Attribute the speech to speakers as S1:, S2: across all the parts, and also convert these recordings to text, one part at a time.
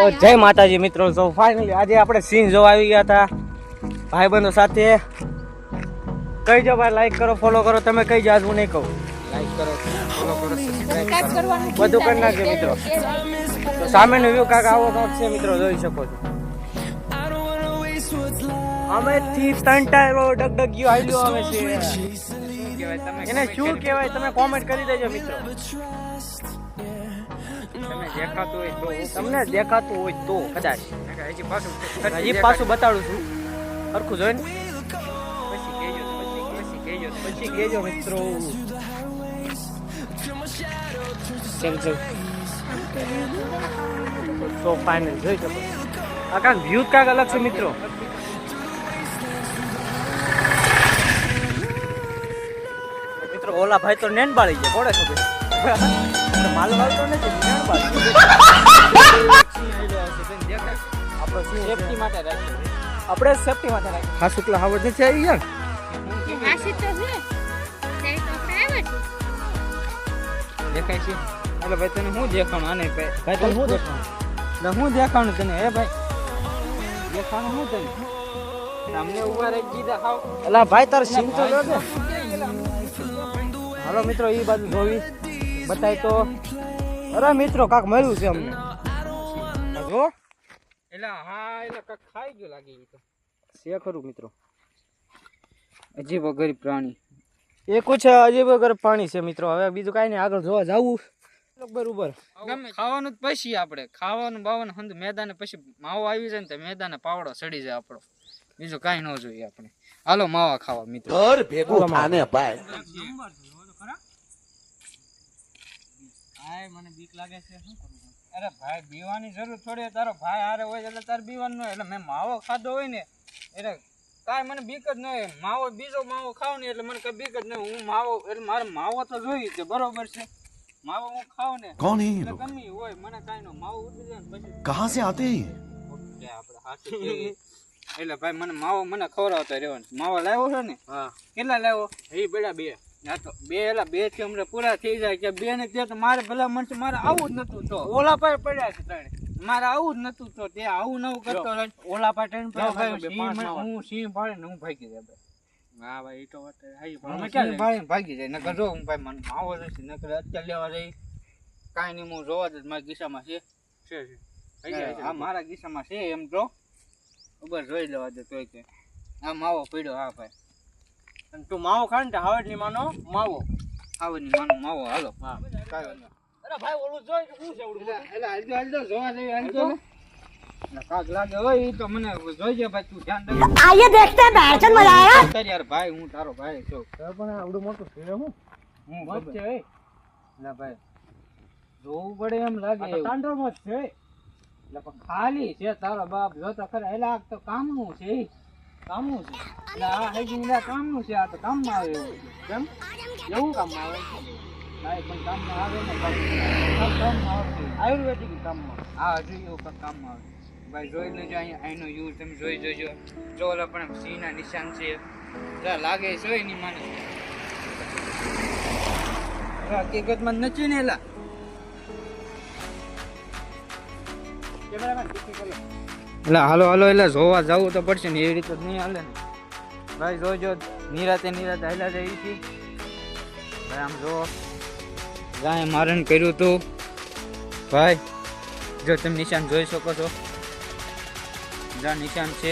S1: તો જય માતાજી મિત્રો. તો ફાઇનલી આજે આપણે સીન જોવા આવી ગયા હતા ભાઈબંધો સાથે. કઈ જો ભાઈ, લાઈક કરો, ફોલો કરો. તમે કઈ જાવ, હું નહીં કહું. લાઈક કરો, ફોલો કરો, સબસ્ક્રાઇબ કરો, બધું કરી નાખજો મિત્રો. તો સામેનો વ્યૂ કાંક આવો કાંક છે મિત્રો, જોઈ શકો છો. અમે થી 3 ટાયરો ડગડગિયો હાલ્યો આવે છે. એને શું કહેવાય તમે કોમેન્ટ કરી દેજો મિત્રો. તમને દેખાતું હોય તો કદાચ હજી પાછું બતાડું છું, સરખું જોઈને પછી કહેજો મિત્રો. ચલ તો ફાઇનલ જોઈ શકો. આ કાંક વ્યૂ કાંક અલગ છે મિત્રો. મિત્રો ઓલા ભાઈ તો નેન બાળી ગયા, કોણે ખબર. માલ વાળતો નથી, નેન બાળી. સેફટી માટે રાખીએ, આપણે સેફટી માટે રાખીએ. હા શુક્લા હાવડ નથી આવી યાર. દેખાય છે એટલે ભાઈ તને શું દેખાણું? આને ભાઈ તને શું દેખાણું? હું દેખાણું તને? હે ભાઈ દેખાણું શું તને? સામને ઉભા રહી દીધા ખાવ. એલા ભાઈ તાર સિંગ તો લો છે. હાલો મિત્રો એ બાજુ જોવી બતાય તો. અરે મિત્રો કાક મળ્યું છે અમને જો. એટલે હા એટલે કાક ખાઈ ગયો લાગે. એ તો છે ખરું મિત્રો. અજીબ ગરીબ પ્રાણી એ કુછ અજીબ ગરીબ પ્રાણી છે મિત્રો. હવે બીજું કાંઈ નહીં, આગળ જોવા જવું બરોબર. ગમે ખાવાનું જ પછી આપણે ખાવાનું બાવાનું હંધ મેદાને પછી માવો આવી જાય ને તો મેદાને પાવડો ચડી જાય આપણો. બીજું કાંઈ ન જોઈએ આપણે. હાલો માવા ખાવા મિત્રો. ઘર ભેગું થાને ભાઈ. ભાઈ મને બીક લાગે છે, શું કરું? અરે ભાઈ બીવાની જરૂર થોડી. તારો ભાઈ હારે હોય એટલે તારે બીવાનું ન હોય. એટલે મેં માવો ખાધો હોય ને એટલે કાંઈ મને બીક જ ન હોય. માવો બીજો માવો ખાવ ને એટલે મને કઈ બીક જ ન હોય. હું માવો એટલે મારે માવો તો જોઈએ છે, બરોબર છે. માવો હું ખાવ ને કોણ એટલે ગમી હોય મને કાંઈ નો માવો ઉતરી જાય ને પછી કહાં સે આતે હે આપણે હાથી. એટલે ભાઈ મને માવો મને ખવડાવતો રહેવાનો. માવો લાવ્યો છે ને? હા. કેટલા લાવ્યો? એ બેડા 2. હા તો 2 એલા 2 થી હમણાં પૂરા થઈ જાય કે 2 ને તે તો મારે ભલા મનસે મારે આવું જ નતું. તો ઓલા પાસે પડ્યા છે 3. મારે આવું જ નતું. તો તે આવું નવું કરતો ઓલા પાસે 3 પડ્યા. હું સિંહ ભાળે ને હું ભાગી જાય. હા ભાઈ એ તો વાત હાઈ. અમે ક્યાં ભાગી જાય નકર જો હું ભાઈ મને માવો નથી નકર અત્યારે લેવા જઈ કાંઈ નહીં. હું જોવા જ મારા ગીસામાં છે. હા મારા ગીસામાં છે એમ તો ખબર જોઈ લેવા દે તોય કે આ માવો પડ્યો. હા ભાઈ અને તું માવો ખાય ને હાવડ ની માનો માવો. હાવડ ની માનો માવો. હાલો હા કાંઈ વાંધો. અરે ભાઈ ઓલું જોઈ કે શું છે ઓલું? એટલે હાલજો જોવા જઈએ હાલજો ને કાક લાગે હોય એ તો મને જોઈજે ભાઈ. તું ધ્યાન દે. આઈએ દેખતે હે બેચન મજા આયા યાર. ભાઈ હું તારો ભાઈ છું પણ આવડું મોટું છે હું વચ્ચે હે. ના ભાઈ જોવું પડે એમ લાગે. તાંડવ મત છે એટલે પણ ખાલી છે તારો બાપ જોતો ખરા. એલા તો કામનું છે. કામનું છે એટલે આ હેગી કામનું છે. આ તો કામમાં આવે એવું. કેમ એવું કામમાં આવે? ના પણ કામમાં આવે ને કામમાં આવે આયુર્વેદિક કામમાં. હા હજુ એવું કામમાં આવે ભાઈ. જોઈ લેજો અહીંયા આઈનો યુઝ તમે જોઈ જોજો. જો ઓલા પણ સિંહના નિશાન છે લાગે છે એની માને. હકીકતમાં નથી ને એલા. એટલે હાલો હાલો એટલે જોવા જવું તો પડશે ને. એવી રીતે નહીં હાલે ને ભાઈ. જોજો નિરાતે હાલ્યા જાય છે ભાઈ. આમ જો ગાય મારણ કર્યું હતું ભાઈ. જો તમે નિશાન જોઈ શકો છો. જા નિશાન છે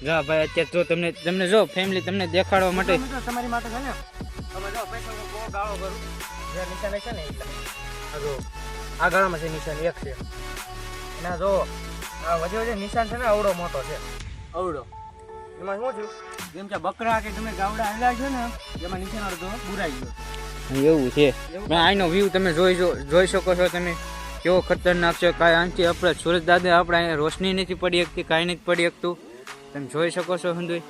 S1: જા ભાઈ. અત્યારે જો તમને જો ફેમિલી તમને દેખાડવા માટે તમારી માટે છે ને તમે જો પૈસા બહુ ગાળો કરું. જે નિશાન છે ને જો આ ગાળામાં છે નિશાન એક છે. ના જો આ વજે નિશાન છે ને અવડો મોટો છે. અવડો એમાં શું થયું? જેમ કે બકરા કે તમે ગાવડા હાલ્યા છો ને એમાં નિશાન અડધો બુરાઈ ગયો. એવું છે. આનો વ્યૂ તમે જોઈ શકો છો તમે કેવો ખતરનાક છે. કાંઈ આનથી આપણે સુરજ દાદા આપણે અહીંયા રોશની નથી પડી શકતી, કાંઈ નથી પડી શકતું. તમે જોઈ શકો છો હંદુઈ.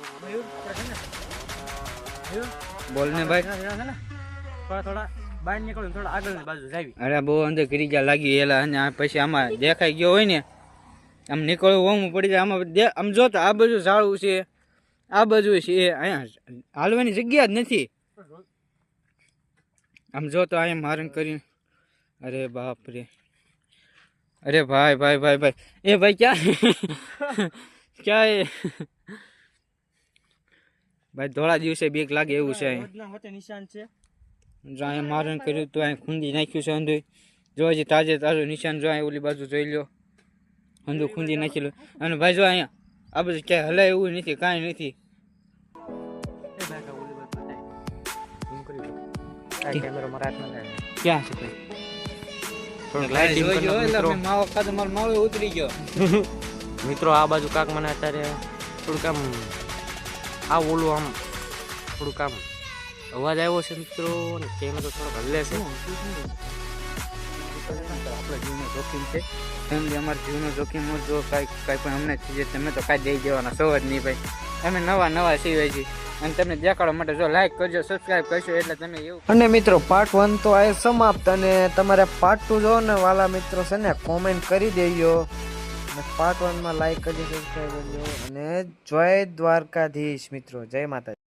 S1: બોલ ને ભાઈ. થોડા બહાર નીકળો થોડા આગળની બાજુ જાવી. અરે બહુ અંદર ગીરીજા લાગી એલા. અને પછી આમાં દેખાઈ ગયો હોય ને આમ નીકળવું હોમું પડી જાય. આમાં આમ જો તો આ બાજુ ઝાડું છે, આ બાજુ છે. અહીંયા હાલવાની જગ્યા જ નથી. આમ જો તો અહીંયા મારણ કરી. અરે બાપ રે अरे भाई भाई भाई भाई ए भाई क्या क्या है भाई थोड़ा દિવસે બીક લાગે એવું છે
S2: રોજના હોતે નિશાન છે
S1: જો અહીં મારણ કર્યું તો અહીં ખૂંદી નાખ્યું છે અંધું જો હજી તાજે તાજું નિશાન જો અહીં ઓલી બાજુ જોઈ લ્યો અંધું ખૂંદી નાખેલું અને ભાઈ જો અહીંયા આ બધું ક્યાંય હલાય એવું નથી કાંઈ નથી
S2: એ ભાઈ કા ઓલી બાજુ બતાય ઝૂમ કરી લો આ કેમેરો મારા હાથમાં લાગે
S1: ક્યાં છે ભાઈ
S2: થોડુંક લાઇટિંગ કરી લો મિત્રો
S1: માવો ખાધો મારો માવો ઉતરી ગયો
S2: મિત્રો આ બાજુ કાક મને અત્યારે થોડુંક આમ આ ઓલું આમ થોડુંક આમ અવાજ આવ્યો છે મિત્રો અને કેમેરો થોડોક હલે છે
S1: આપણા જીવનું જોખમ છે ફેમિલી અમારા જીવનું જોખમ જો કાંઈ પણ અમને છે તમે તો કાંઈ દઈ દેવાના સૌ જ નહીં ભાઈ અમે નવા સિવાય છીએ અને તમને દેખાડવા માટે જો લાઈક કરજો સબસ્ક્રાઇબ કરશો એટલે તમે એવું
S3: અને મિત્રો પાર્ટ 1 તો આ સમાપ્ત અને તમારે પાર્ટ 2 જો ને વાલા મિત્રો છે ને કોમેન્ટ કરી દેજો અને પાર્ટ 1 માં લાઈક કરજો સબસ્ક્રાઇબ કરજો અને જય દ્વારકાધીશ મિત્રો જય માતા